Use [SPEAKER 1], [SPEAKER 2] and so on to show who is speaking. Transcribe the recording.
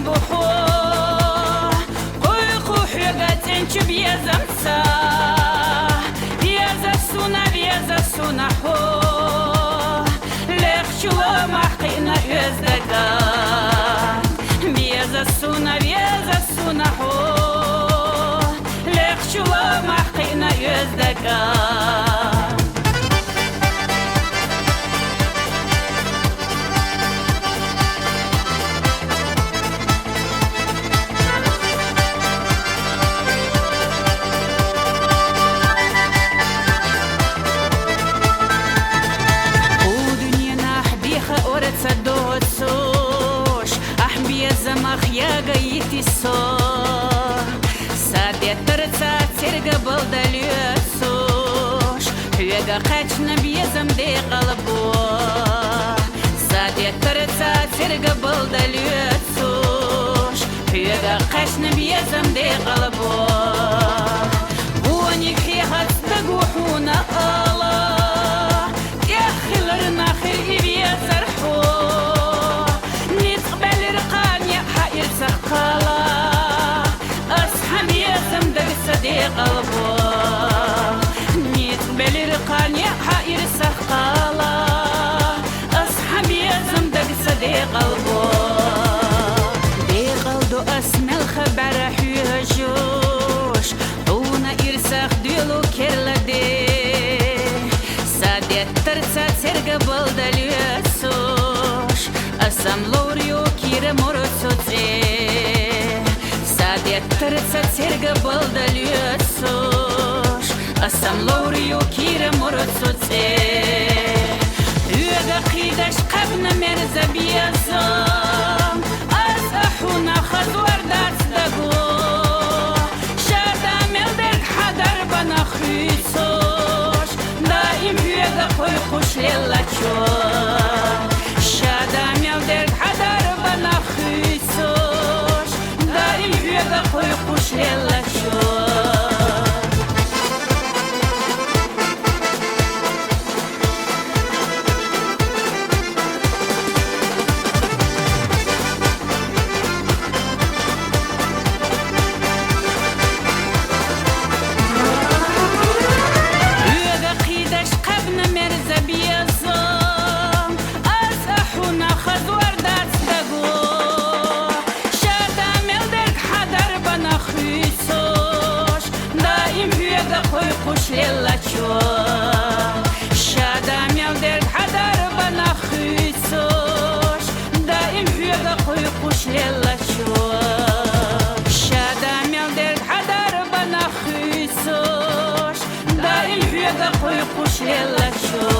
[SPEAKER 1] بخو قوي خوحيقات انش بيزمسا بيزا سونا حو لخشو محقنا يزدقان بيزا سونا حو لخشو محقنا يزدقان Я гаити со саде терца терга балдалюсуш Хюга хачна безам де qalbo саде терца терга балдалюсуш Хюга хачна безам де qalbo Вони хихат стагухуна ала يخلرنا خير بيزرحو سقالا أصحاب يزم درس دي قلبو نيت بالرقان يا حائر سقالا أصحاب يزم درس دي قلبو دي قلدو أسمى الخبر حيجوش هونا إرساخ ديلو كرلا دي سادية ترسا ترقى بلداليسوش أسام لوريو كير مرسوتي سادية ترسا ترقى بلداليسوش أسام لوريو كير مرسوتي يوغا قيداش قبنا مرزا بيزام أزاحونا خزوار دارس داقو شادا ملدك حدر بنا خيسوش دائم يوغا قوي خوش ليلاتشو شادا ملدك حدر بنا خيسوش دائم يوغا قوي خوش ليلاتشو خوش ليلاتشو شادا ميلدك حدر بنا خيسوش دائم فيدا خوي خوش ليلاتشو شادا ميلدك حدر بنا خيسوش دائم فيدا خوي خوش ليلاتشو